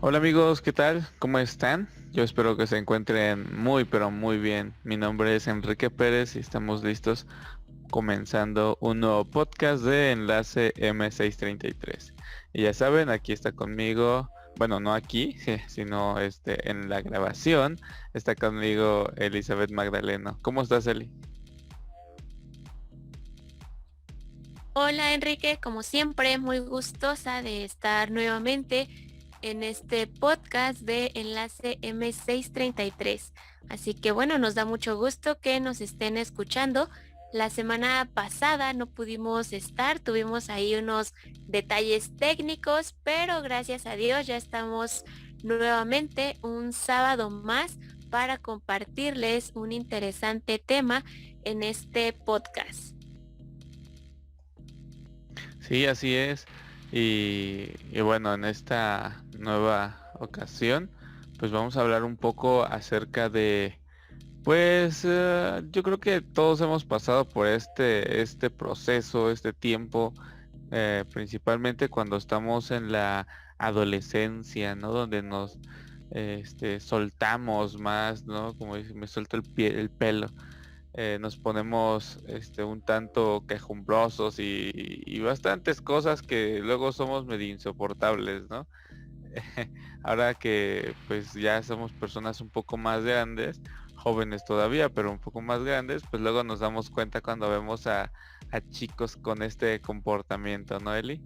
Hola amigos, ¿qué tal? ¿Cómo están? Yo espero que se encuentren muy pero muy bien. Mi nombre es Enrique Pérez y estamos listos comenzando un nuevo podcast de Enlace M633. Y ya saben, aquí está conmigo, bueno, no aquí, sino en la grabación, está conmigo Elizabeth Magdaleno. ¿Cómo estás, Eli? Hola Enrique, como siempre, muy gustosa de estar nuevamente en este podcast de Enlace M633. Así que bueno, nos da mucho gusto que nos estén escuchando. La semana pasada no pudimos estar, tuvimos ahí unos detalles técnicos, pero gracias a Dios ya estamos nuevamente un sábado más para compartirles un interesante tema en este podcast. Sí, así es. Y bueno, en esta nueva ocasión, pues vamos a hablar un poco acerca de. Pues yo creo que todos hemos pasado por este proceso, este tiempo, principalmente cuando estamos en la adolescencia, ¿no? Donde nos soltamos más, ¿no? Como dice, me suelto el pelo, nos ponemos un tanto quejumbrosos y bastantes cosas que luego somos medio insoportables, ¿no? Ahora que pues ya somos personas un poco más grandes, jóvenes todavía, pero un poco más grandes, pues luego nos damos cuenta cuando vemos a chicos con este comportamiento, ¿no, Eli?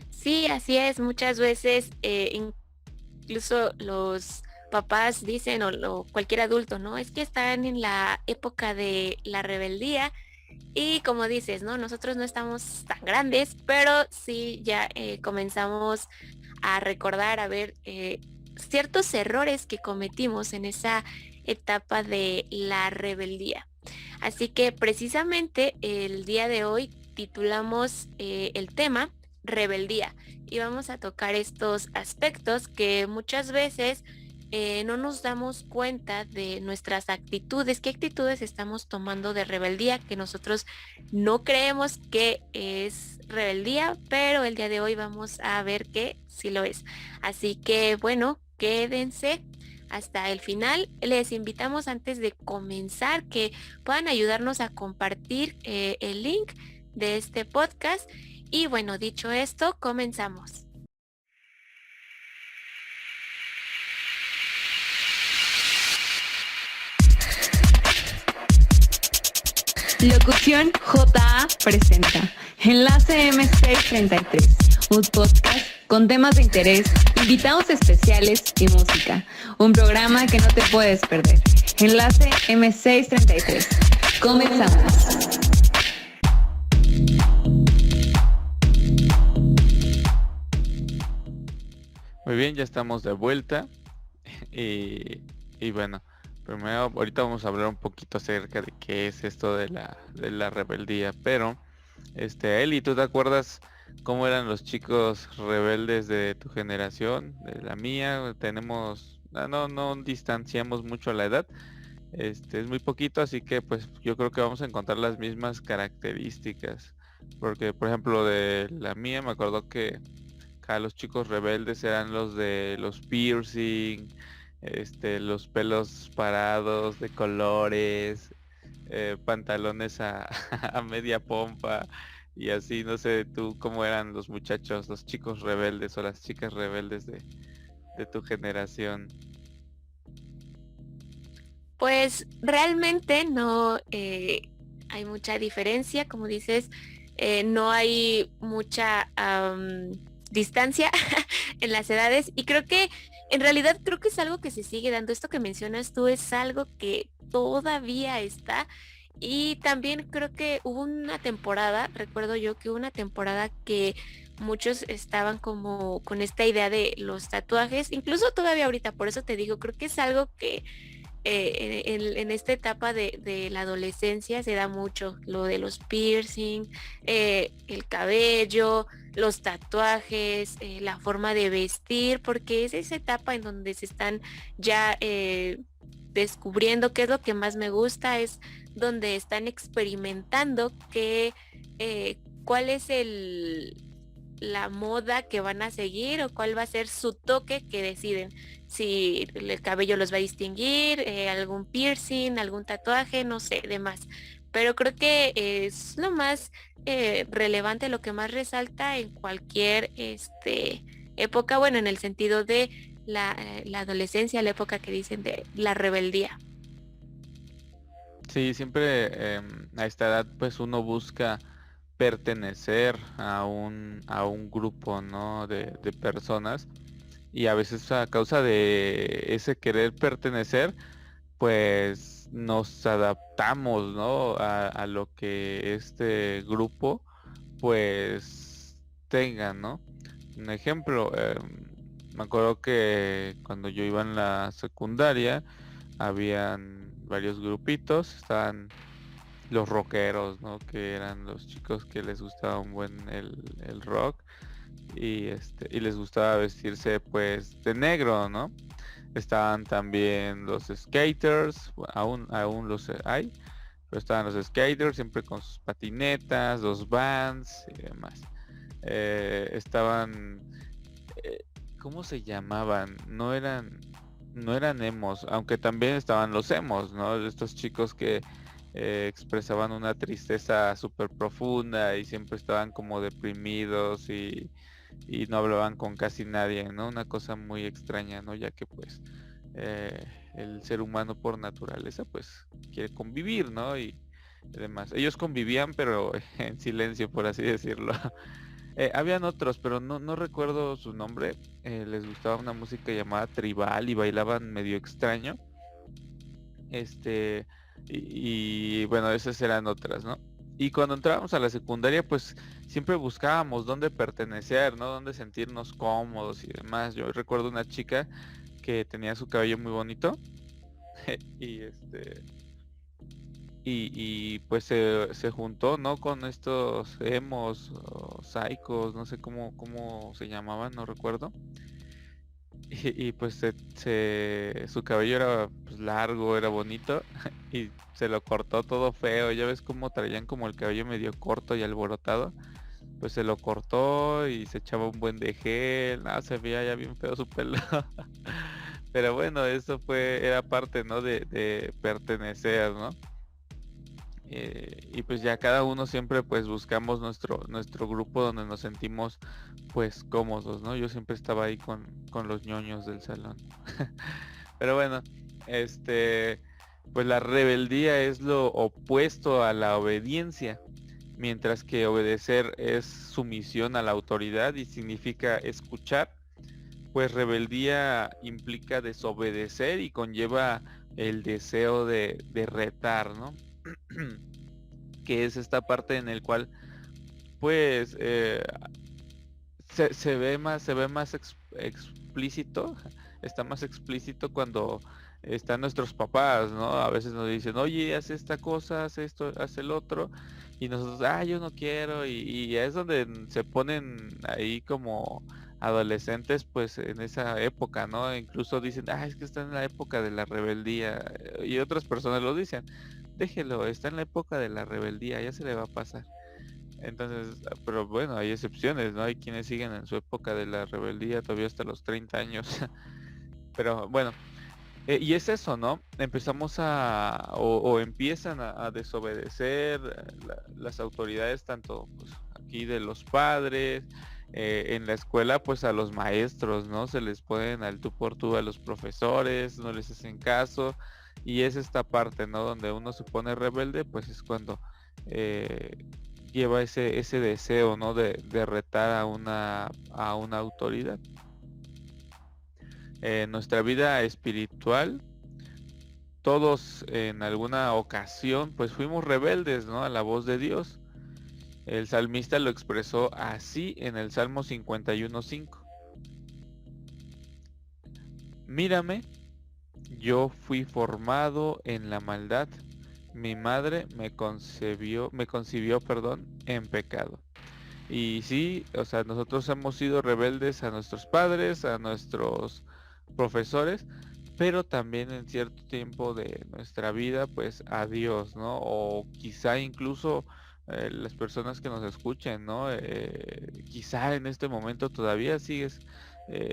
Sí, así es. Muchas veces incluso los papás dicen o cualquier adulto, ¿no? Es que están en la época de la rebeldía y como dices, ¿no? Nosotros no estamos tan grandes, pero sí ya comenzamos a recordar, a ver ciertos errores que cometimos en esa etapa de la rebeldía. Así que precisamente el día de hoy titulamos el tema rebeldía y vamos a tocar estos aspectos que muchas veces no nos damos cuenta de nuestras actitudes, qué actitudes estamos tomando de rebeldía que nosotros no creemos que es rebeldía, pero el día de hoy vamos a ver que sí lo es. Así que bueno, quédense hasta el final. Les invitamos antes de comenzar que puedan ayudarnos a compartir el link de este podcast. Y bueno, dicho esto, comenzamos. Locución JA presenta Enlace M633, un podcast con temas de interés, invitados especiales y música. Un programa que no te puedes perder. Enlace M633. Comenzamos. Muy bien, ya estamos de vuelta y bueno, primero ahorita vamos a hablar un poquito acerca de qué es esto de la rebeldía, pero Eli, ¿tú te acuerdas cómo eran los chicos rebeldes de tu generación, de la mía? No distanciamos mucho la edad, es muy poquito, así que pues yo creo que vamos a encontrar las mismas características, porque por ejemplo de la mía me acuerdo que acá los chicos rebeldes eran los de los piercing, los pelos parados de colores, pantalones a media pompa y así, no sé tú cómo eran los muchachos, los chicos rebeldes o las chicas rebeldes de tu generación. Pues realmente no hay mucha diferencia, como dices, no hay mucha distancia en las edades y creo que en realidad creo que es algo que se sigue dando. Esto que mencionas tú es algo que todavía está y también creo que hubo una temporada, recuerdo yo que hubo una temporada que muchos estaban como con esta idea de los tatuajes, incluso todavía ahorita, por eso te digo, creo que es algo que en esta etapa de la adolescencia se da mucho lo de los piercing, el cabello, los tatuajes, la forma de vestir, porque es esa etapa en donde se están ya descubriendo qué es lo que más me gusta, es donde están experimentando cuál es la moda que van a seguir o cuál va a ser su toque que deciden. Si el cabello los va a distinguir, algún piercing, algún tatuaje, no sé, demás. Pero creo que es lo más relevante, lo que más resalta en cualquier época, bueno, en el sentido de la adolescencia, la época que dicen de la rebeldía. Sí, siempre a esta edad pues uno busca pertenecer a un grupo, ¿no? De personas, y a veces a causa de ese querer pertenecer pues nos adaptamos, ¿no? A lo que este grupo pues tenga, ¿no? Un ejemplo, me acuerdo que cuando yo iba en la secundaria habían varios grupitos, estaban los rockeros, ¿no? Que eran los chicos que les gustaba un buen el rock, y les gustaba vestirse pues de negro, ¿no? Estaban también los skaters, aún los hay, pero estaban los skaters siempre con sus patinetas, los Vans y demás. Estaban, ¿cómo se llamaban? No eran emos, aunque también estaban los emos, ¿no? Estos chicos que expresaban una tristeza súper profunda y siempre estaban como deprimidos y no hablaban con casi nadie, ¿no? Una cosa muy extraña, ¿no? Ya que pues el ser humano por naturaleza pues quiere convivir, ¿no? Y demás. Ellos convivían pero en silencio, por así decirlo. Habían otros, pero no recuerdo su nombre. Les gustaba una música llamada tribal y bailaban medio extraño. Este, y bueno, esas eran otras, ¿no? Y cuando entrábamos a la secundaria, pues siempre buscábamos dónde pertenecer, ¿no? Dónde sentirnos cómodos y demás. Yo recuerdo una chica que tenía su cabello muy bonito y y pues se juntó, ¿no? Con estos emos o psicos, no sé cómo se llamaban, no recuerdo. Pues su cabello era pues, largo, era bonito y se lo cortó todo feo. Ya ves cómo traían como el cabello medio corto y alborotado. Pues se lo cortó y se echaba un buen de gel. No, se veía ya bien feo su pelo. Pero bueno, eso era parte, ¿no? De pertenecer, ¿no? Y pues ya cada uno siempre pues buscamos nuestro grupo donde nos sentimos pues cómodos, ¿no? Yo siempre estaba ahí con los ñoños del salón. Pero bueno, pues la rebeldía es lo opuesto a la obediencia, mientras que obedecer es sumisión a la autoridad y significa escuchar, pues rebeldía implica desobedecer y conlleva el deseo de retar, ¿no? Que es esta parte en el cual pues se ve más explícito, está más explícito cuando están nuestros papás, ¿no? A veces nos dicen, oye, haz esta cosa, haz esto, haz el otro, y nosotros, yo no quiero, y es donde se ponen ahí como adolescentes, pues en esa época, ¿no? Incluso dicen, es que está en la época de la rebeldía, y otras personas lo dicen, déjelo, está en la época de la rebeldía, ya se le va a pasar. Entonces, pero bueno, hay excepciones, ¿no? Hay quienes siguen en su época de la rebeldía todavía hasta los 30 años. Pero bueno, y es eso, ¿no? Empezamos o empiezan a desobedecer las autoridades, tanto pues aquí de los padres, en la escuela pues a los maestros, ¿no? Se les ponen al tú por tú a los profesores, no les hacen caso, y es esta parte, ¿no? Donde uno se pone rebelde, pues es cuando lleva ese deseo, ¿no? De retar a una autoridad. En nuestra vida espiritual, todos en alguna ocasión, pues fuimos rebeldes, ¿no? A la voz de Dios. El salmista lo expresó así en el Salmo 51:5. Mírame, yo fui formado en la maldad. Mi madre me concibió, en pecado. Y sí, o sea, nosotros hemos sido rebeldes a nuestros padres, a nuestros profesores, pero también en cierto tiempo de nuestra vida, pues a Dios, ¿no? O quizá incluso las personas que nos escuchen, ¿no? Quizá en este momento todavía sigues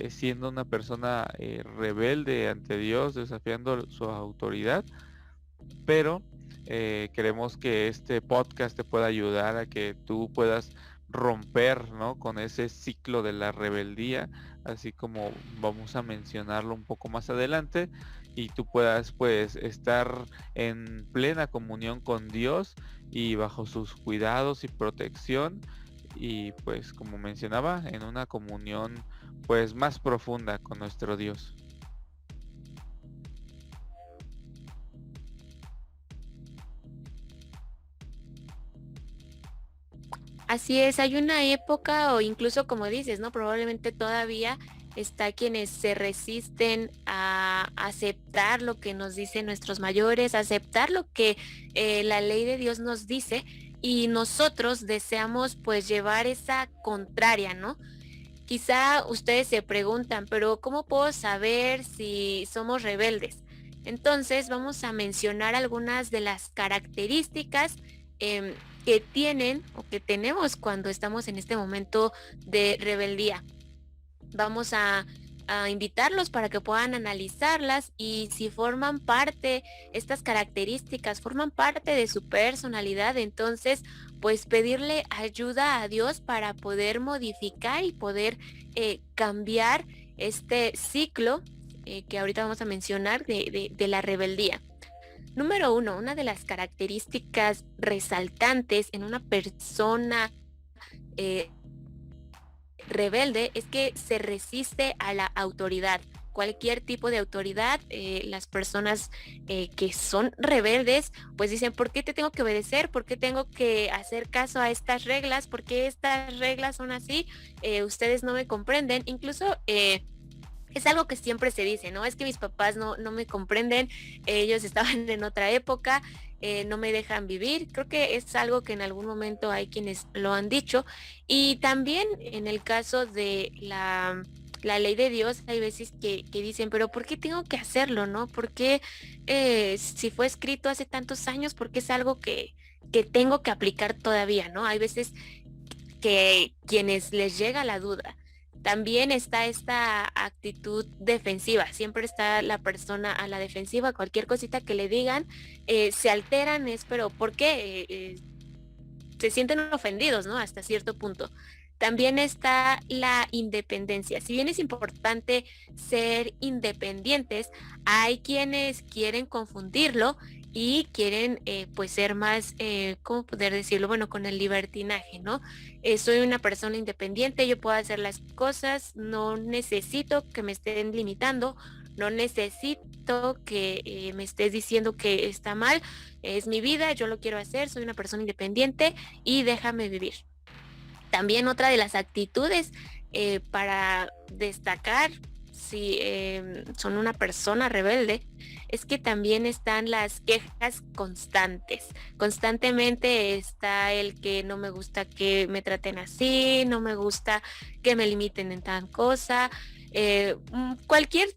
siendo una persona rebelde ante Dios, desafiando su autoridad, pero queremos que este podcast te pueda ayudar a que tú puedas romper, ¿no? Con ese ciclo de la rebeldía, así como vamos a mencionarlo un poco más adelante, y tú puedas pues estar en plena comunión con Dios y bajo sus cuidados y protección, y pues como mencionaba, en una comunión pues más profunda con nuestro Dios. Así es, hay una época o incluso como dices, ¿no? Probablemente todavía está quienes se resisten a aceptar lo que nos dicen nuestros mayores, aceptar lo que la ley de Dios nos dice y nosotros deseamos pues llevar esa contraria, ¿no? Quizá ustedes se preguntan, pero ¿cómo puedo saber si somos rebeldes? Entonces vamos a mencionar algunas de las características que tienen o que tenemos cuando estamos en este momento de rebeldía. Vamos a invitarlos para que puedan analizarlas y si forman parte, estas características forman parte de su personalidad, entonces pues pedirle ayuda a Dios para poder modificar y poder cambiar este ciclo que ahorita vamos a mencionar de la rebeldía. Número uno, una de las características resaltantes en una persona eh, rebelde es que se resiste a la autoridad. Cualquier tipo de autoridad, las personas que son rebeldes, pues dicen, ¿por qué te tengo que obedecer? ¿Por qué tengo que hacer caso a estas reglas? ¿Por qué estas reglas son así? Ustedes no me comprenden. Incluso es algo que siempre se dice, ¿no? Es que mis papás no me comprenden, ellos estaban en otra época, no me dejan vivir. Creo que es algo que en algún momento hay quienes lo han dicho. Y también en el caso de la ley de Dios, hay veces que dicen, pero ¿por qué tengo que hacerlo, no? ¿Por qué si fue escrito hace tantos años, por qué es algo que tengo que aplicar todavía, ¿no? Hay veces que quienes les llega la duda. También está esta actitud defensiva, siempre está la persona a la defensiva, cualquier cosita que le digan, se alteran, pero ¿por qué? Se sienten ofendidos, ¿no? Hasta cierto punto. También está la independencia. Si bien es importante ser independientes, hay quienes quieren confundirlo y quieren pues ser más, ¿cómo poder decirlo? Bueno, con el libertinaje, ¿no? Soy una persona independiente, yo puedo hacer las cosas, no necesito que me estén limitando, no necesito que me estés diciendo que está mal, es mi vida, yo lo quiero hacer, soy una persona independiente y déjame vivir. También otra de las actitudes para destacar si son una persona rebelde es que también están las quejas constantes. Constantemente está el que no me gusta que me traten así, no me gusta que me limiten en tal cosa. Cualquier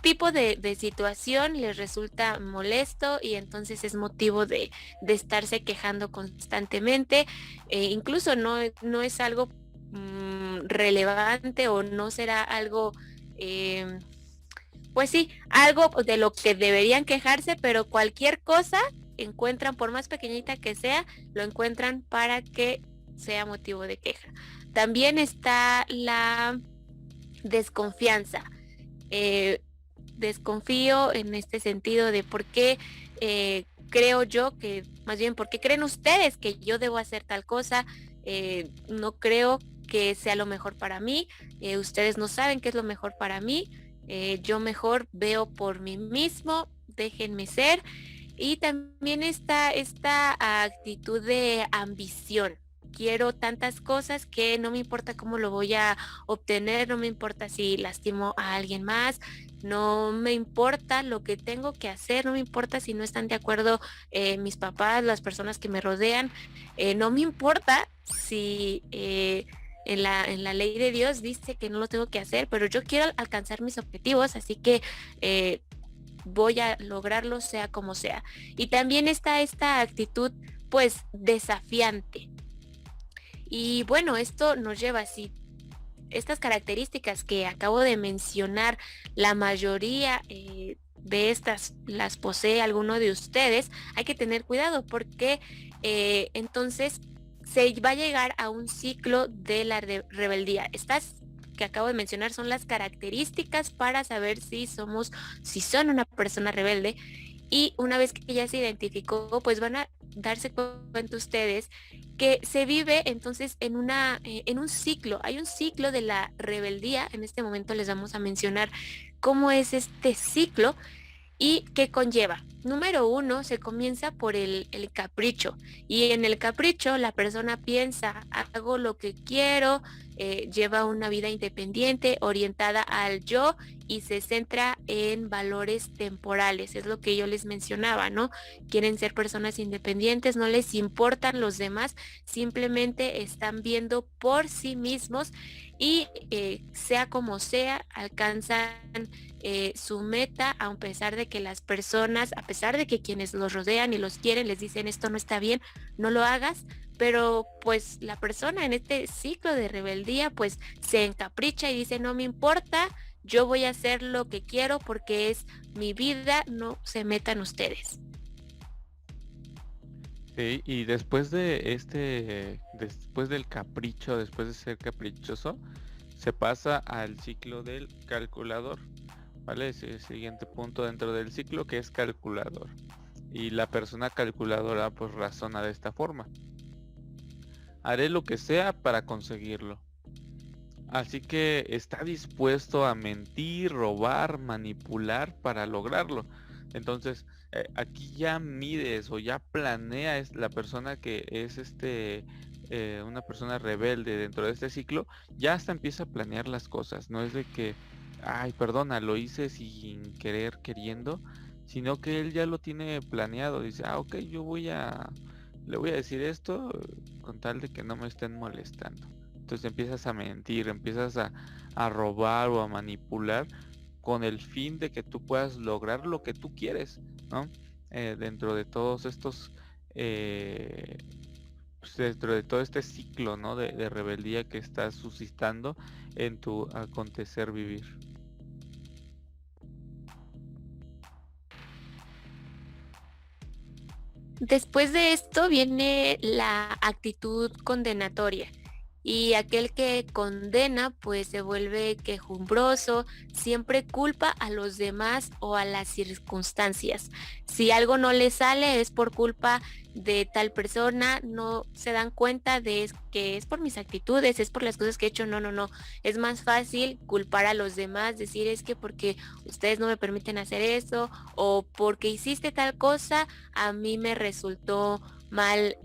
tipo de situación les resulta molesto y entonces es motivo de estarse quejando constantemente. Incluso no es algo relevante o no será algo, pues sí, algo de lo que deberían quejarse, pero cualquier cosa encuentran, por más pequeñita que sea, lo encuentran para que sea motivo de queja. También está la desconfianza. Desconfío en este sentido de por qué creo yo que, más bien, por qué creen ustedes que yo debo hacer tal cosa, no creo que sea lo mejor para mí, ustedes no saben qué es lo mejor para mí, yo mejor veo por mí mismo, déjenme ser. Y también está esta actitud de ambición. Quiero tantas cosas que no me importa cómo lo voy a obtener, no me importa si lastimo a alguien más, no me importa lo que tengo que hacer, no me importa si no están de acuerdo mis papás, las personas que me rodean, no me importa si en la ley de Dios dice que no lo tengo que hacer, pero yo quiero alcanzar mis objetivos, así que voy a lograrlo sea como sea. Y también está esta actitud pues desafiante. Y bueno, esto nos lleva así. Estas características que acabo de mencionar, la mayoría de estas las posee alguno de ustedes. Hay que tener cuidado porque entonces se va a llegar a un ciclo de la rebeldía. Estas que acabo de mencionar son las características para saber si son una persona rebelde. Y una vez que ya se identificó, pues van a darse cuenta ustedes que se vive entonces en un ciclo. Hay un ciclo de la rebeldía. En este momento les vamos a mencionar cómo es este ciclo y qué conlleva. Número uno, se comienza por el capricho. Y en el capricho la persona piensa, hago lo que quiero, lleva una vida independiente, orientada al yo y se centra en valores temporales. Es lo que yo les mencionaba, ¿no? Quieren ser personas independientes, no les importan los demás, simplemente están viendo por sí mismos y sea como sea, alcanzan su meta, a pesar de que las personas, a pesar de que quienes los rodean y los quieren les dicen esto no está bien, no lo hagas, pero pues la persona en este ciclo de rebeldía pues se encapricha y dice no me importa, yo voy a hacer lo que quiero porque es mi vida, no se metan ustedes. Sí, y después del capricho, después de ser caprichoso, se pasa al ciclo del calculador, ¿vale? Es el siguiente punto dentro del ciclo, que es calculador. Y la persona calculadora pues razona de esta forma: haré lo que sea para conseguirlo. Así que está dispuesto a mentir, robar, manipular para lograrlo. Entonces, aquí ya mides o ya planeas la persona que es una persona rebelde dentro de este ciclo, ya hasta empieza a planear las cosas. No es de que, ay, perdona, lo hice sin querer, queriendo, sino que él ya lo tiene planeado. Dice, ok, le voy a decir esto con tal de que no me estén molestando. Entonces empiezas a mentir, empiezas a robar o a manipular con el fin de que tú puedas lograr lo que tú quieres, ¿no? Dentro de todos estos, pues dentro de todo este ciclo, ¿no? De rebeldía que estás suscitando en tu acontecer vivir. Después de esto viene la actitud condenatoria y aquel que condena pues se vuelve quejumbroso, siempre culpa a los demás o a las circunstancias. Si algo no le sale es por culpa de tal persona, no se dan cuenta de que es por mis actitudes, es por las cosas que he hecho, no. Es más fácil culpar a los demás, decir es que porque ustedes no me permiten hacer eso o porque hiciste tal cosa, a mí me resultó mal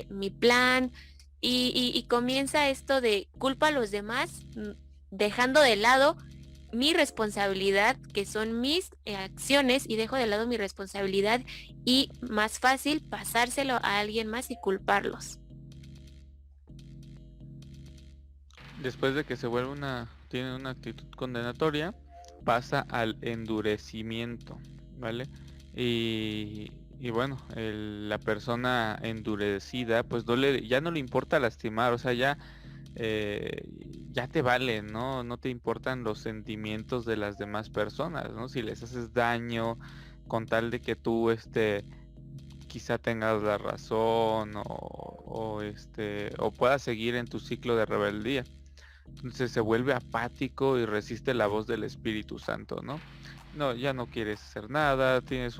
mi plan y comienza esto de culpa a los demás, dejando de lado mi responsabilidad, que son mis acciones, y dejo de lado mi responsabilidad y más fácil pasárselo a alguien más y culparlos. Después de que tiene una actitud condenatoria, pasa al endurecimiento, ¿vale? Y bueno, la persona endurecida, pues ya no le importa lastimar, o sea, ya te vale, ¿no? No te importan los sentimientos de las demás personas, ¿no? Si les haces daño con tal de que tú, quizá tengas la razón o puedas seguir en tu ciclo de rebeldía. Entonces se vuelve apático y resiste la voz del Espíritu Santo, ¿no? No, ya no quieres hacer nada, tienes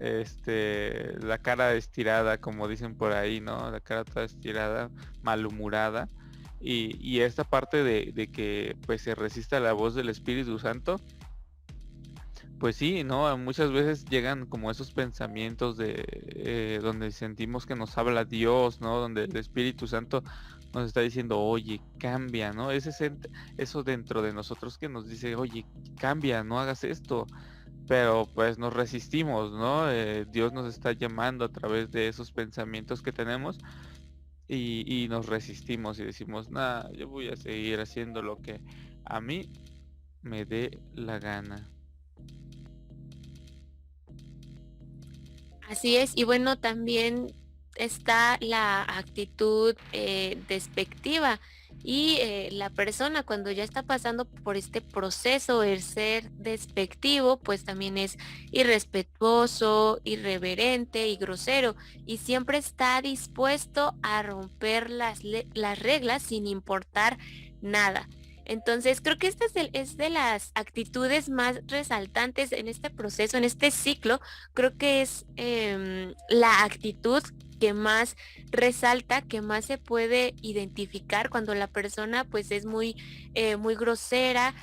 la cara estirada, como dicen por ahí, ¿no? La cara toda estirada, malhumorada. Y esta parte de que pues se resiste a la voz del Espíritu Santo, pues sí, ¿no? Muchas veces llegan como esos pensamientos donde sentimos que nos habla Dios, ¿no? Donde el Espíritu Santo nos está diciendo, oye, cambia, ¿no? Eso dentro de nosotros que nos dice, oye, cambia, no hagas esto. Pero pues nos resistimos, ¿no? Dios nos está llamando a través de esos pensamientos que tenemos y nos resistimos y decimos, nada, yo voy a seguir haciendo lo que a mí me dé la gana. Así es, y bueno, también está la actitud despectiva y la persona cuando ya está pasando por este proceso, el ser despectivo, pues también es irrespetuoso, irreverente y grosero y siempre está dispuesto a romper las reglas sin importar nada. Entonces, creo que esta es de las actitudes más resaltantes en este proceso, en este ciclo. Creo que es la actitud que más resalta, que más se puede identificar cuando la persona pues es muy grosera,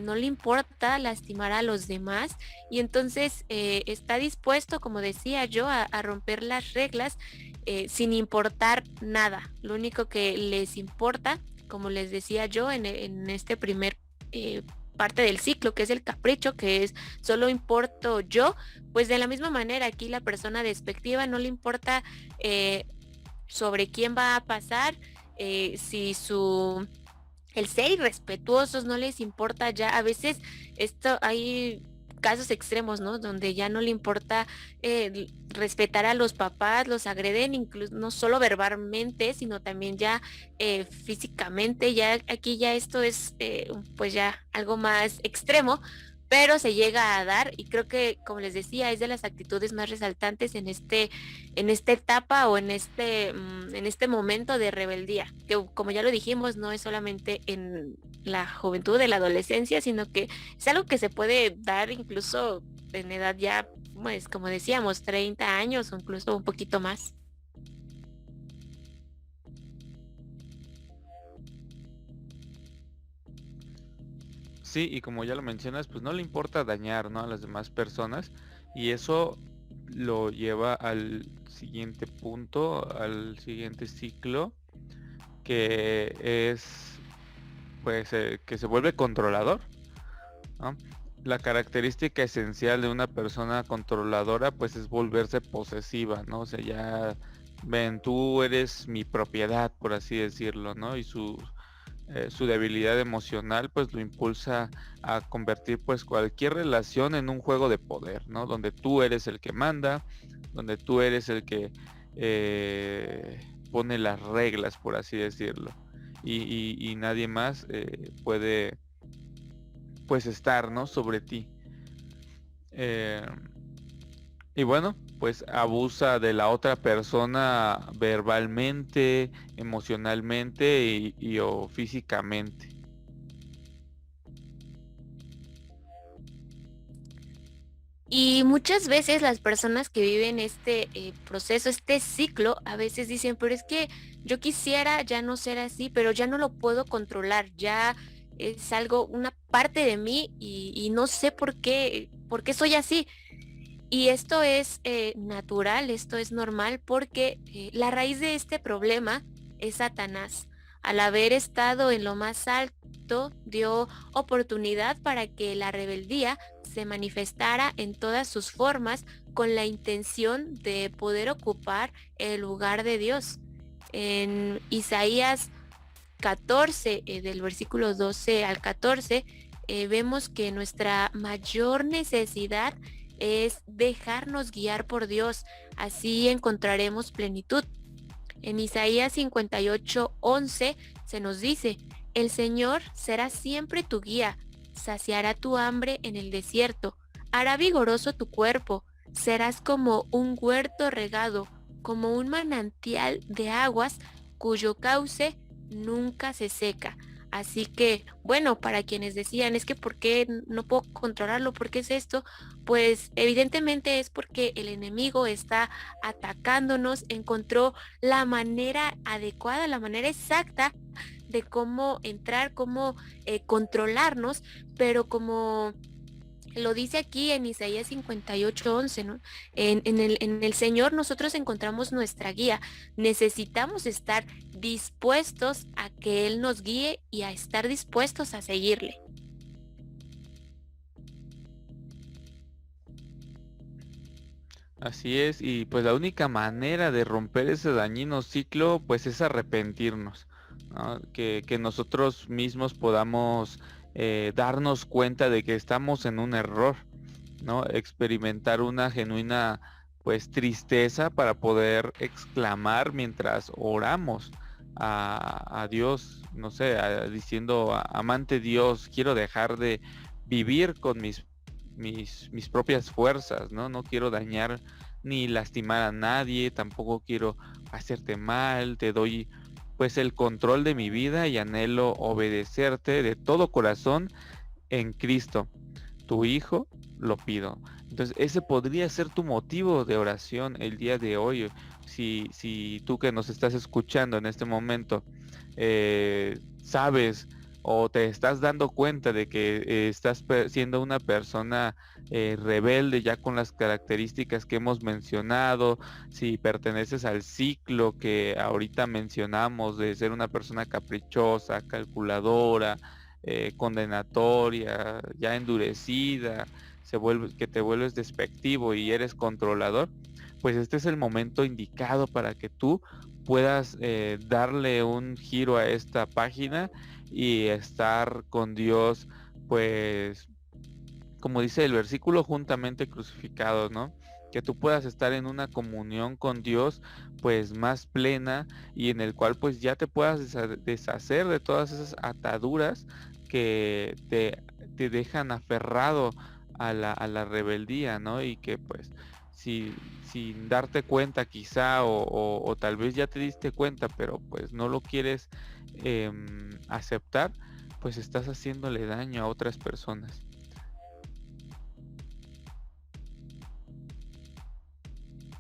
no le importa lastimar a los demás y entonces está dispuesto, como decía yo, a romper las reglas sin importar nada. Lo único que les importa, como les decía yo en este primer parte del ciclo, que es el capricho, que es solo importo yo, pues de la misma manera aquí la persona despectiva no le importa sobre quién va a pasar, si el ser irrespetuosos no les importa ya. A veces esto hay casos extremos, ¿no? Donde ya no le importa respetar a los papás, los agreden incluso no solo verbalmente, sino también ya físicamente. Ya aquí ya esto es pues ya algo más extremo, pero se llega a dar y creo que, como les decía, es de las actitudes más resaltantes en esta etapa o en este momento de rebeldía, que como ya lo dijimos, no es solamente en la juventud, de la adolescencia, sino que es algo que se puede dar incluso en edad ya, pues como decíamos, 30 años o incluso un poquito más. Sí, y como ya lo mencionas, pues no le importa dañar, ¿no?, a las demás personas, y eso lo lleva al siguiente punto, al siguiente ciclo, que es pues que se vuelve controlador, ¿no? La característica esencial de una persona controladora pues es volverse posesiva, ¿no? O sea, ya ven, tú eres mi propiedad, por así decirlo, ¿no? Y su debilidad emocional pues lo impulsa a convertir pues cualquier relación en un juego de poder, ¿no? Donde tú eres el que manda, donde tú eres el que pone las reglas, por así decirlo. Y nadie más puede pues estar, ¿no?, sobre ti. Eh, y bueno, pues abusa de la otra persona verbalmente, emocionalmente o físicamente. Y muchas veces las personas que viven este proceso, este ciclo, a veces dicen, pero es que yo quisiera ya no ser así, pero ya no lo puedo controlar, ya es algo, una parte de mí y no sé por qué soy así. Y esto es natural, esto es normal porque la raíz de este problema es Satanás. Al haber estado en lo más alto, dio oportunidad para que la rebeldía se manifestara en todas sus formas con la intención de poder ocupar el lugar de Dios. En Isaías 14, del versículo 12 al 14, vemos que nuestra mayor necesidad es dejarnos guiar por Dios, así encontraremos plenitud. En Isaías 58:11 se nos dice, el Señor será siempre tu guía, saciará tu hambre en el desierto, hará vigoroso tu cuerpo, serás como un huerto regado, como un manantial de aguas cuyo cauce nunca se seca. Así que, bueno, para quienes decían, es que ¿por qué no puedo controlarlo? ¿Por qué es esto? Pues evidentemente es porque el enemigo está atacándonos, encontró la manera adecuada, la manera exacta de cómo entrar, cómo controlarnos, pero como lo dice aquí en Isaías 58:11, ¿no? En el Señor nosotros encontramos nuestra guía. Necesitamos estar dispuestos a que Él nos guíe y a estar dispuestos a seguirle. Así es, y pues la única manera de romper ese dañino ciclo pues es arrepentirnos, ¿no? Que nosotros mismos podamos darnos cuenta de que estamos en un error, ¿no? Experimentar una genuina pues tristeza para poder exclamar mientras oramos a Dios, no sé, diciendo, amante Dios, quiero dejar de vivir con mis propias fuerzas, ¿no? No quiero dañar ni lastimar a nadie, tampoco quiero hacerte mal, te doy pues el control de mi vida y anhelo obedecerte de todo corazón en Cristo, tu Hijo, lo pido. Entonces, ese podría ser tu motivo de oración el día de hoy. Si tú que nos estás escuchando en este momento sabes o te estás dando cuenta de que estás siendo una persona rebelde ya con las características que hemos mencionado, si perteneces al ciclo que ahorita mencionamos de ser una persona caprichosa, calculadora, condenatoria, ya endurecida, que te vuelves despectivo y eres controlador, pues este es el momento indicado para que tú puedas darle un giro a esta página y estar con Dios, pues como dice el versículo, juntamente crucificados, ¿no? Que tú puedas estar en una comunión con Dios pues más plena y en el cual pues ya te puedas deshacer de todas esas ataduras que te dejan aferrado a la rebeldía, ¿no? Y que pues sin darte cuenta quizá o tal vez ya te diste cuenta pero pues no lo quieres aceptar, pues estás haciéndole daño a otras personas.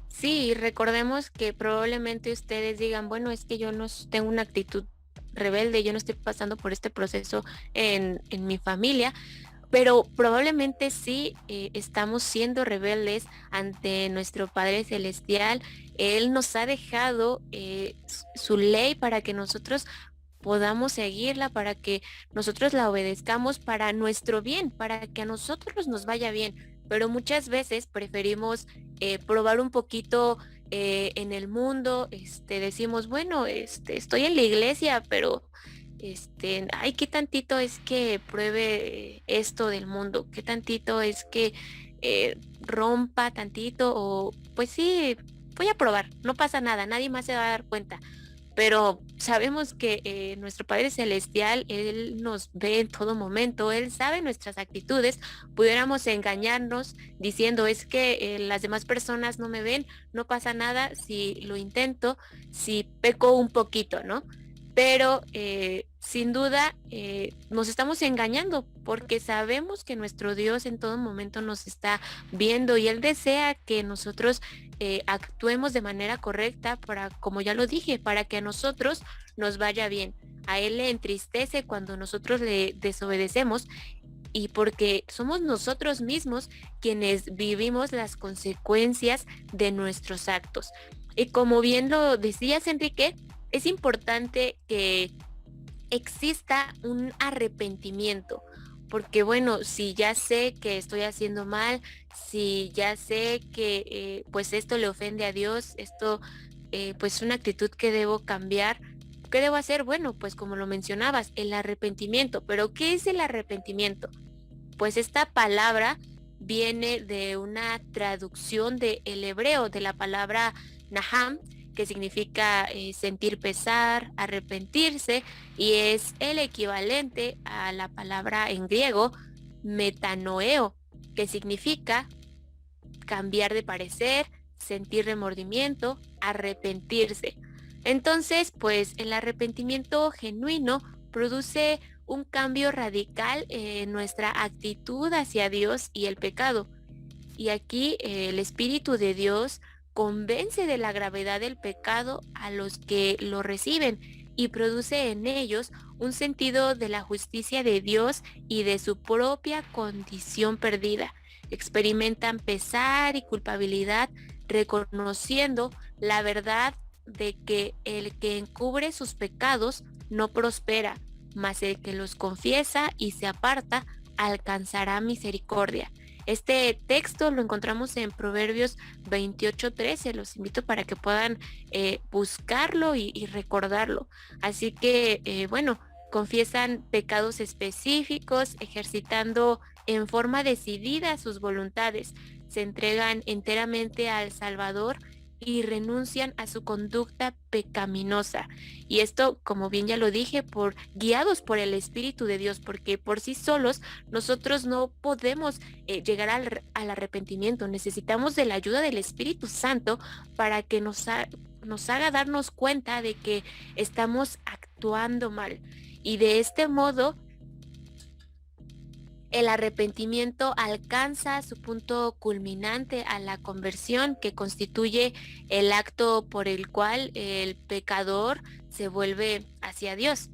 Sí, recordemos que probablemente ustedes digan, bueno, es que yo no tengo una actitud rebelde, yo no estoy pasando por este proceso en mi familia, pero probablemente sí estamos siendo rebeldes ante nuestro Padre Celestial. Él nos ha dejado su ley para que nosotros podamos seguirla, para que nosotros la obedezcamos para nuestro bien, para que a nosotros nos vaya bien. Pero muchas veces preferimos probar un poquito en el mundo, decimos, bueno, estoy en la iglesia, pero ay, qué tantito es que pruebe esto del mundo, qué tantito es que rompa tantito, o pues sí, voy a probar, no pasa nada, nadie más se va a dar cuenta. Pero sabemos que nuestro Padre Celestial, Él nos ve en todo momento, Él sabe nuestras actitudes. Pudiéramos engañarnos diciendo, es que las demás personas no me ven, no pasa nada si lo intento, si peco un poquito, ¿no? Pero sin duda nos estamos engañando, porque sabemos que nuestro Dios en todo momento nos está viendo y Él desea que nosotros actuemos de manera correcta para, como ya lo dije, para que a nosotros nos vaya bien. A Él le entristece cuando nosotros le desobedecemos, y porque somos nosotros mismos quienes vivimos las consecuencias de nuestros actos. Y como bien lo decías, Enrique, es importante que exista un arrepentimiento, porque bueno, si ya sé que estoy haciendo mal, si ya sé que pues esto le ofende a Dios, esto pues es una actitud que debo cambiar, ¿qué debo hacer? Bueno, pues como lo mencionabas, el arrepentimiento. Pero ¿qué es el arrepentimiento? Pues esta palabra viene de una traducción del hebreo, de la palabra naham, que significa sentir pesar, arrepentirse, y es el equivalente a la palabra en griego metanoeo, que significa cambiar de parecer, sentir remordimiento, arrepentirse. Entonces, pues el arrepentimiento genuino produce un cambio radical en nuestra actitud hacia Dios y el pecado. Y aquí el Espíritu de Dios convence de la gravedad del pecado a los que lo reciben y produce en ellos un sentido de la justicia de Dios y de su propia condición perdida. Experimentan pesar y culpabilidad, reconociendo la verdad de que el que encubre sus pecados no prospera, mas el que los confiesa y se aparta alcanzará misericordia. Este texto lo encontramos en Proverbios 28:13. Los invito para que puedan buscarlo y recordarlo. Así que, bueno, confiesan pecados específicos, ejercitando en forma decidida sus voluntades. se entregan enteramente al Salvador y renuncian a su conducta pecaminosa. Y esto, como bien ya lo dije, guiados por el Espíritu de Dios, porque por sí solos nosotros no podemos llegar al arrepentimiento. Necesitamos de la ayuda del Espíritu Santo para que nos haga darnos cuenta de que estamos actuando mal. Y de este modo el arrepentimiento alcanza su punto culminante a la conversión, que constituye el acto por el cual el pecador se vuelve hacia Dios.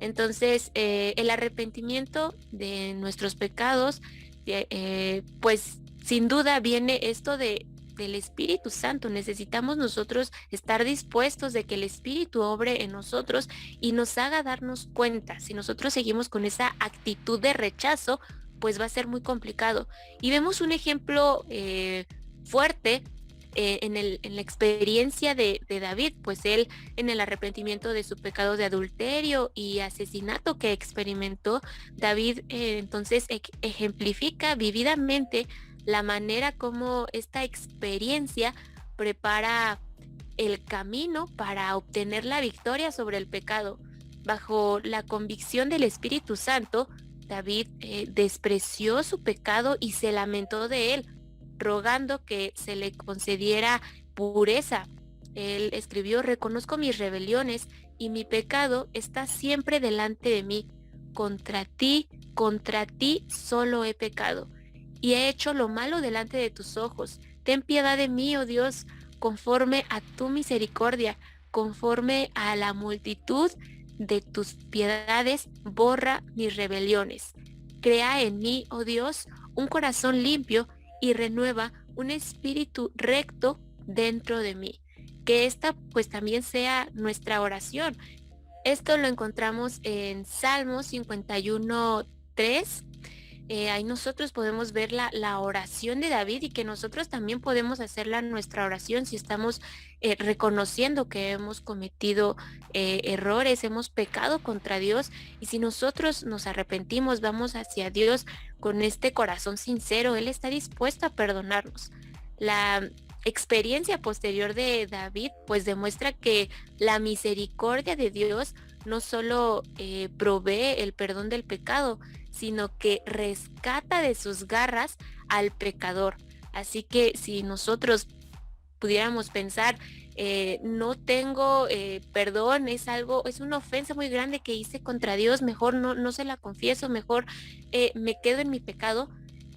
Entonces, el arrepentimiento de nuestros pecados, pues sin duda viene esto del Espíritu Santo. Necesitamos nosotros estar dispuestos de que el Espíritu obre en nosotros y nos haga darnos cuenta. Si nosotros seguimos con esa actitud de rechazo, pues va a ser muy complicado. Y vemos un ejemplo fuerte en la experiencia de David, pues él, en el arrepentimiento de su pecado de adulterio y asesinato que experimentó, David entonces ejemplifica vividamente la manera como esta experiencia prepara el camino para obtener la victoria sobre el pecado. Bajo la convicción del Espíritu Santo, David despreció su pecado y se lamentó de él, rogando que se le concediera pureza. Él escribió: reconozco mis rebeliones y mi pecado está siempre delante de mí. Contra ti solo he pecado y he hecho lo malo delante de tus ojos. Ten piedad de mí, oh Dios, conforme a tu misericordia, conforme a la multitud de tus piedades, borra mis rebeliones. Crea en mí, oh Dios, un corazón limpio y renueva un espíritu recto dentro de mí. Que esta pues también sea nuestra oración. Esto lo encontramos en Salmos 51:3. Ahí nosotros podemos ver la oración de David, y que nosotros también podemos hacerla nuestra oración si estamos reconociendo que hemos cometido errores, hemos pecado contra Dios, y si nosotros nos arrepentimos, vamos hacia Dios con este corazón sincero, Él está dispuesto a perdonarnos. La experiencia posterior de David pues demuestra que la misericordia de Dios no solo provee el perdón del pecado, sino que rescata de sus garras al pecador. Así que si nosotros pudiéramos pensar, no tengo perdón, es una ofensa muy grande que hice contra Dios, mejor no se la confieso, mejor me quedo en mi pecado,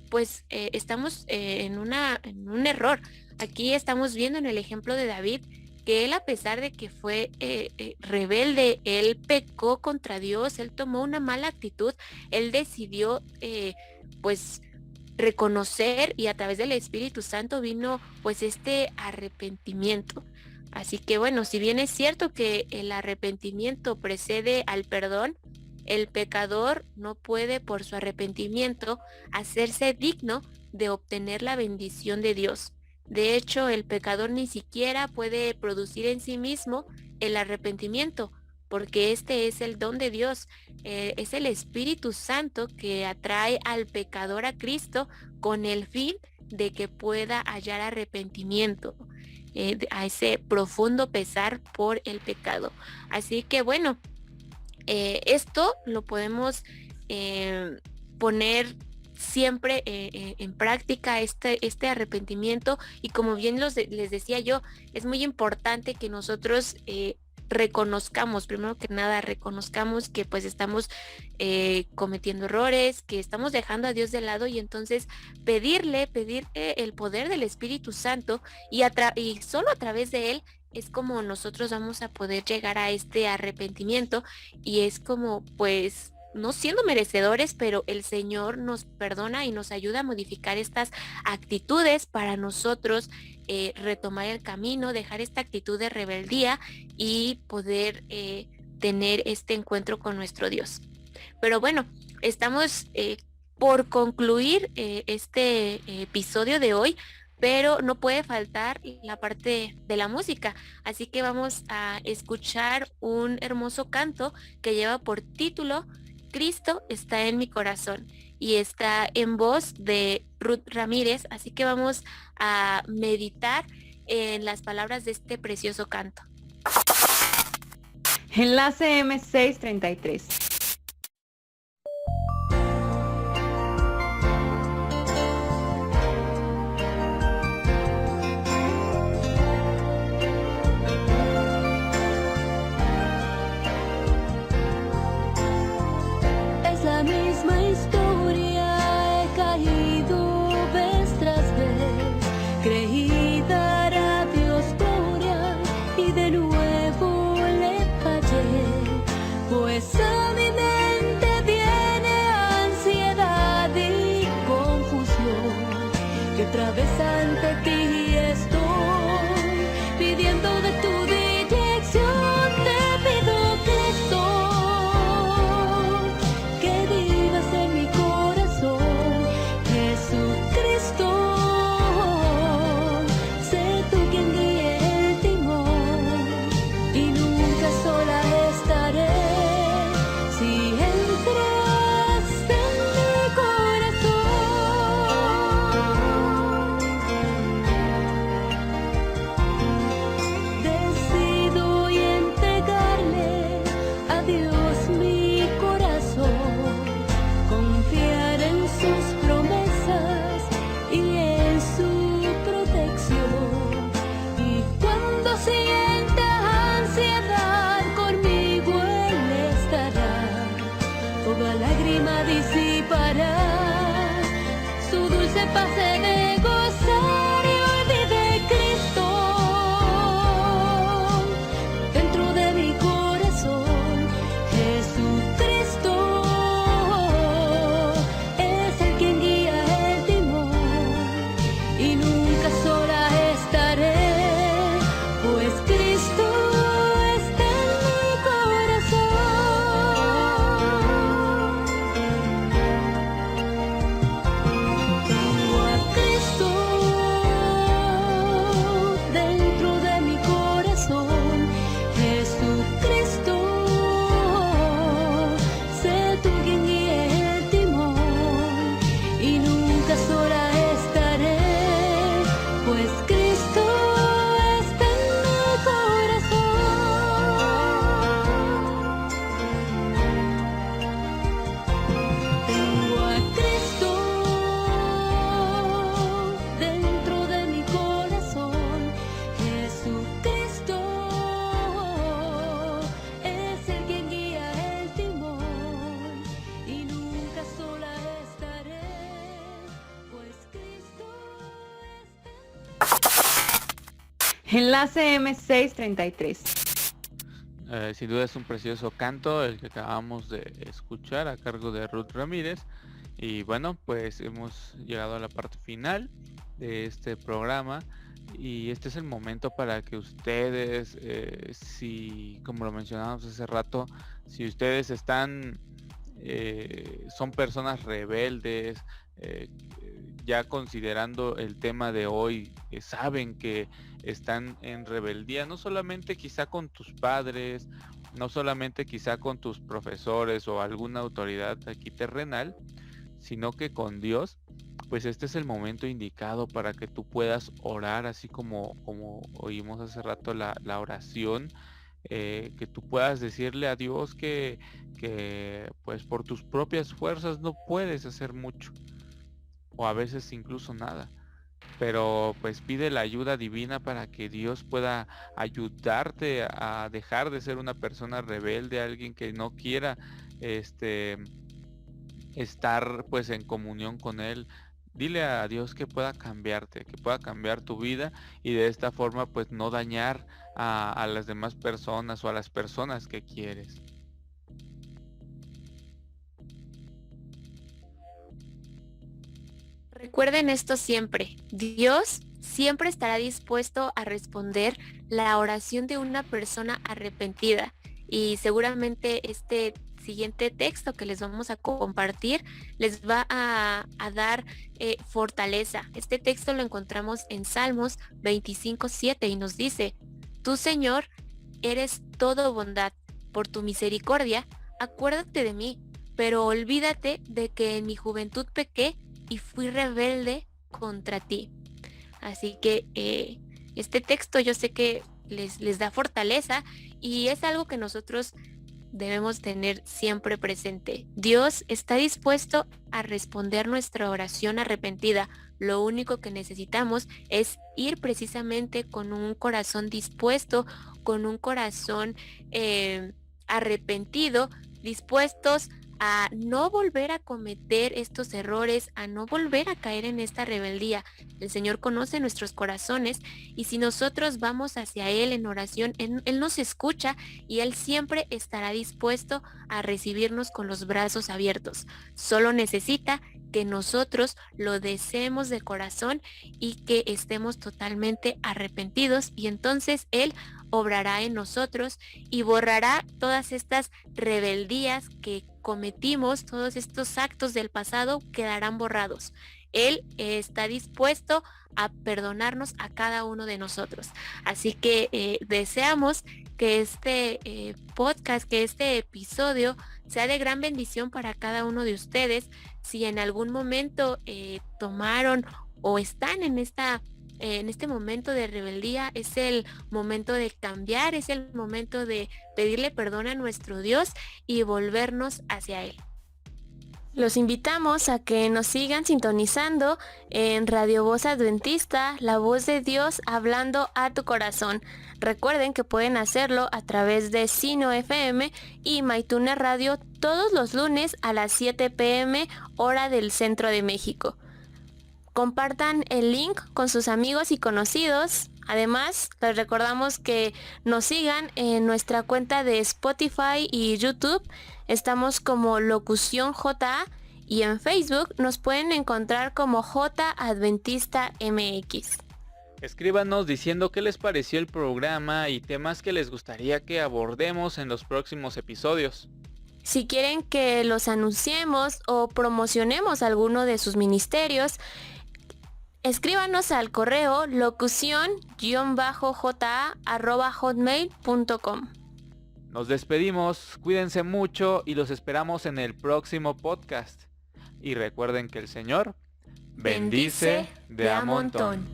pues estamos en un error. Aquí estamos viendo en el ejemplo de David que él, a pesar de que fue rebelde, él pecó contra Dios, él tomó una mala actitud, él decidió pues reconocer, y a través del Espíritu Santo vino pues este arrepentimiento. Así que bueno, si bien es cierto que el arrepentimiento precede al perdón, el pecador no puede por su arrepentimiento hacerse digno de obtener la bendición de Dios. De hecho, el pecador ni siquiera puede producir en sí mismo el arrepentimiento, porque este es el don de Dios, es el Espíritu Santo que atrae al pecador a Cristo con el fin de que pueda hallar arrepentimiento, a ese profundo pesar por el pecado. Así que bueno, esto lo podemos poner siempre en práctica, este arrepentimiento, y como bien les decía yo, es muy importante que nosotros reconozcamos, primero que nada, reconozcamos que pues estamos cometiendo errores, que estamos dejando a Dios de lado, y entonces pedir el poder del Espíritu Santo, y solo a través de él es como nosotros vamos a poder llegar a este arrepentimiento, y es como pues no siendo merecedores, pero el Señor nos perdona y nos ayuda a modificar estas actitudes para nosotros retomar el camino, dejar esta actitud de rebeldía y poder tener este encuentro con nuestro Dios. Pero bueno, estamos por concluir este episodio de hoy, pero no puede faltar la parte de la música, así que vamos a escuchar un hermoso canto que lleva por título Cristo está en mi corazón. y está en voz de Ruth Ramírez, así que vamos a meditar en las palabras de este precioso canto. Enlace M633. Es la misma historia, he caído vez tras vez, creí dar a Dios gloria y de nuevo le fallé, pues a mi mente viene ansiedad y confusión, y otra vez ante ti estoy, pidiendo de tu dirección, te pido Cristo, que vivas en mi corazón, Jesucristo, sé tú quien guíe el timón, y nunca sola estaré, si entras en mi corazón. Decido y entregarle a Dios mi corazón, confiar en sus promesas y en su protección. Y cuando sienta ansiedad, conmigo Él estará, toda lágrima disipará, su dulce paz he de gozar, y hoy vive Cristo dentro de mi corazón. Jesucristo es el quien guía el timón, y nunca sola estaré, pues Cristo está en mi corazón. Tengo a Cristo dentro de mi corazón, Jesucristo, sé tú quien guíe el timón, y nunca sola estaré, pues Cristo está en mi corazón. Tengo a Cristo dentro de mi corazón, Jesucristo es el quien guía el timón, y nunca sola estaré, pues Cristo está. Enlace M633. Sin duda es un precioso canto el que acabamos de escuchar a cargo de Ruth Ramírez. Y bueno, pues hemos llegado a la parte final de este programa. Y este es el momento para que ustedes, si, como lo mencionábamos hace rato, si ustedes están, son personas rebeldes, ya considerando el tema de hoy, saben que están en rebeldía, no solamente quizá con tus padres, no solamente quizá con tus profesores o alguna autoridad aquí terrenal, sino que con Dios, pues este es el momento indicado para que tú puedas orar, así como oímos hace rato la oración, que tú puedas decirle a Dios que pues por tus propias fuerzas no puedes hacer mucho, o a veces incluso nada, pero pues pide la ayuda divina para que Dios pueda ayudarte a dejar de ser una persona rebelde, alguien que no quiera estar pues en comunión con Él. Dile a Dios que pueda cambiarte, que pueda cambiar tu vida, y de esta forma pues no dañar a las demás personas o a las personas que quieres. Recuerden esto siempre, Dios siempre estará dispuesto a responder la oración de una persona arrepentida, y seguramente este siguiente texto que les vamos a compartir les va a dar fortaleza. Este texto lo encontramos en Salmos 25:7 y nos dice: Tú, Señor, eres todo bondad, por tu misericordia, acuérdate de mí, pero olvídate de que en mi juventud pequé y fui rebelde contra ti. Así que este texto yo sé que les da fortaleza y es algo que nosotros debemos tener siempre presente. Dios está dispuesto a responder nuestra oración arrepentida. Lo único que necesitamos es ir precisamente con un corazón dispuesto, con un corazón arrepentido, dispuestos a no volver a cometer estos errores, a no volver a caer en esta rebeldía. El Señor conoce nuestros corazones y si nosotros vamos hacia Él en oración, Él nos escucha y Él siempre estará dispuesto a recibirnos con los brazos abiertos. Solo necesita que nosotros lo deseemos de corazón y que estemos totalmente arrepentidos y entonces Él obrará en nosotros y borrará todas estas rebeldías que cometimos, todos estos actos del pasado quedarán borrados. Él está dispuesto a perdonarnos a cada uno de nosotros. Así que deseamos que este podcast, que este episodio sea de gran bendición para cada uno de ustedes. Si en algún momento tomaron o están en este momento de rebeldía, es el momento de cambiar, es el momento de pedirle perdón a nuestro Dios y volvernos hacia Él. Los invitamos a que nos sigan sintonizando en Radio Voz Adventista, la voz de Dios hablando a tu corazón. Recuerden que pueden hacerlo a través de Sino FM y MyTuner Radio todos los lunes a las 7 p.m. hora del centro de México. Compartan el link con sus amigos y conocidos. Además, les recordamos que nos sigan en nuestra cuenta de Spotify y YouTube. Estamos como Locución JA y en Facebook nos pueden encontrar como J Adventista MX. Escríbanos diciendo qué les pareció el programa y temas que les gustaría que abordemos en los próximos episodios. Si quieren que los anunciemos o promocionemos alguno de sus ministerios, escríbanos al correo locución-ja@hotmail.com. Nos despedimos, cuídense mucho y los esperamos en el próximo podcast. Y recuerden que el Señor bendice de a montón.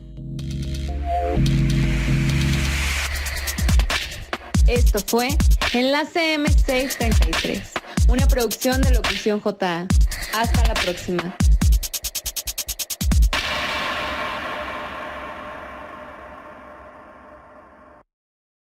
Esto fue Enlace M633, una producción de Locución JA. Hasta la próxima.